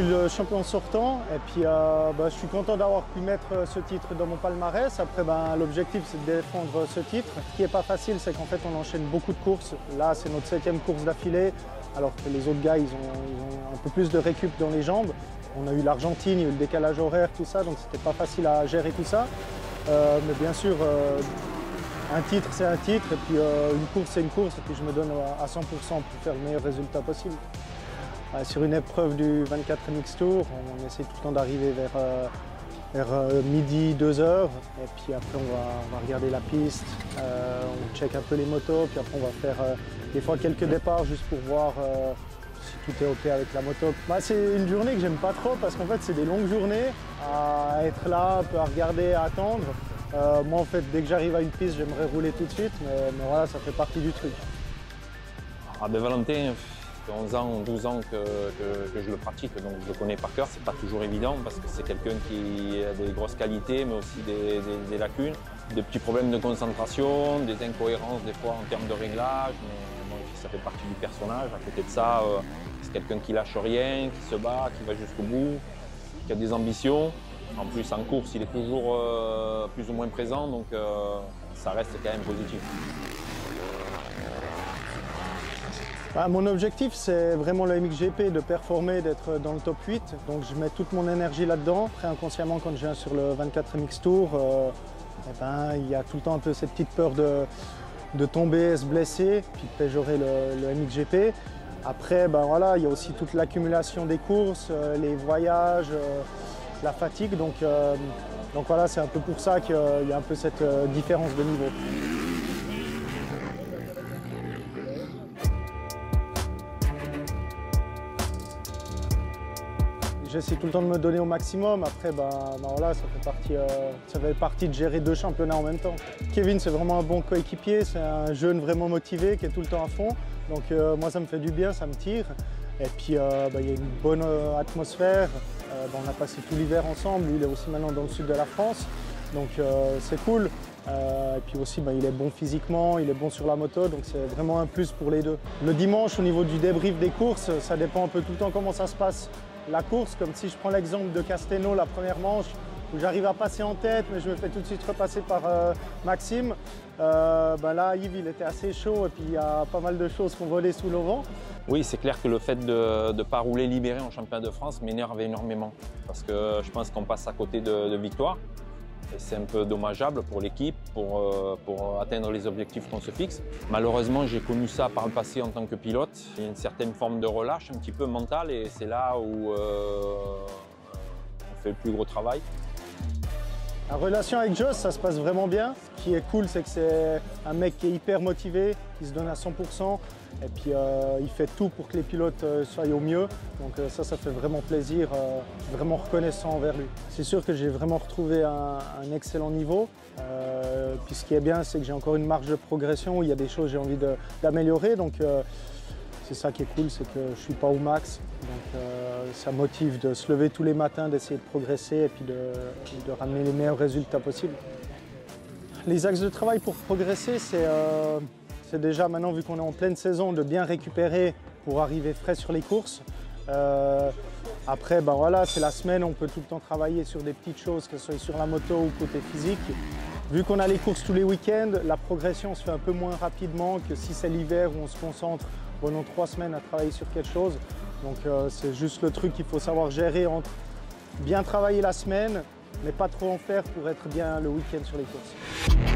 suis le champion sortant et puis je suis content d'avoir pu mettre ce titre dans mon palmarès. Après, l'objectif, c'est de défendre ce titre. Ce qui n'est pas facile, c'est qu'en fait, on enchaîne beaucoup de courses. Là, c'est notre 7e course d'affilée, alors que les autres gars, ils ont un peu plus de récup dans les jambes. On a eu l'Argentine, il y a eu le décalage horaire, tout ça, donc c'était pas facile à gérer tout ça. Mais bien sûr, un titre, c'est un titre, et puis une course, c'est une course, et puis je me donne à 100% pour faire le meilleur résultat possible. Sur une épreuve du 24 MX Tour, on essaie tout le temps d'arriver vers midi, 2 heures, et puis après on va regarder la piste, on check un peu les motos, puis après on va faire des fois quelques départs juste pour voir si tout est ok avec la moto. C'est une journée que j'aime pas trop parce qu'en fait c'est des longues journées à être là, un peu à regarder, à attendre. Moi en fait dès que j'arrive à une piste j'aimerais rouler tout de suite, mais voilà, ça fait partie du truc. Valentin, ça fait 11 ans, 12 ans que je le pratique, donc je le connais par cœur. C'est pas toujours évident parce que c'est quelqu'un qui a des grosses qualités mais aussi des lacunes, des petits problèmes de concentration, des incohérences des fois en termes de réglage, mais bon, ça fait partie du personnage. À côté de ça, c'est quelqu'un qui lâche rien, qui se bat, qui va jusqu'au bout, qui a des ambitions. En plus, en course, il est toujours plus ou moins présent, donc ça reste quand même positif. Mon objectif, c'est vraiment le MXGP, de performer, d'être dans le top 8. Donc je mets toute mon énergie là-dedans. Après, inconsciemment, quand je viens sur le 24 MX Tour, il y a tout le temps un peu cette petite peur de tomber, se blesser, puis de péjorer le MXGP. Après, il y a aussi toute l'accumulation des courses, les voyages, la fatigue. Donc voilà, c'est un peu pour ça qu'il y a un peu cette différence de niveau. J'essaie tout le temps de me donner au maximum. Après, voilà, ça fait partie de gérer 2 championnats en même temps. Kevin, c'est vraiment un bon coéquipier. C'est un jeune vraiment motivé qui est tout le temps à fond. Donc moi, ça me fait du bien, ça me tire. Et puis, il y a une bonne atmosphère. On a passé tout l'hiver ensemble. Lui, il est aussi maintenant dans le sud de la France. Donc c'est cool. Et puis aussi, il est bon physiquement, il est bon sur la moto, donc c'est vraiment un plus pour les deux. Le dimanche, au niveau du débrief des courses, ça dépend un peu tout le temps comment ça se passe. La course, comme si je prends l'exemple de Castelnau, la première manche, où j'arrive à passer en tête, mais je me fais tout de suite repasser par Maxime. Là, Yves, il était assez chaud, et puis il y a pas mal de choses qu'on volait sous le vent. Oui, c'est clair que le fait de ne pas rouler libéré en championnat de France m'énerve énormément, parce que je pense qu'on passe à côté de victoires. Et c'est un peu dommageable pour l'équipe, pour atteindre les objectifs qu'on se fixe. Malheureusement, j'ai connu ça par le passé en tant que pilote. Il y a une certaine forme de relâche, un petit peu mentale, et c'est là où on fait le plus gros travail. La relation avec Joss, ça se passe vraiment bien. Ce qui est cool, c'est que c'est un mec qui est hyper motivé, qui se donne à 100%. Et puis il fait tout pour que les pilotes soient au mieux. Donc ça fait vraiment plaisir, vraiment reconnaissant envers lui. C'est sûr que j'ai vraiment retrouvé un excellent niveau. Puis ce qui est bien, c'est que j'ai encore une marge de progression où il y a des choses que j'ai envie d'améliorer. Donc c'est ça qui est cool, c'est que je ne suis pas au max. Donc ça motive de se lever tous les matins, d'essayer de progresser et puis de ramener les meilleurs résultats possibles. Les axes de travail pour progresser, c'est déjà maintenant, vu qu'on est en pleine saison, de bien récupérer pour arriver frais sur les courses. Après, voilà, c'est la semaine, on peut tout le temps travailler sur des petites choses, que ce soit sur la moto ou côté physique. Vu qu'on a les courses tous les week-ends, la progression se fait un peu moins rapidement que si c'est l'hiver où on se concentre pendant 3 semaines à travailler sur quelque chose. Donc c'est juste le truc qu'il faut savoir gérer entre bien travailler la semaine, mais pas trop en faire pour être bien le week-end sur les courses.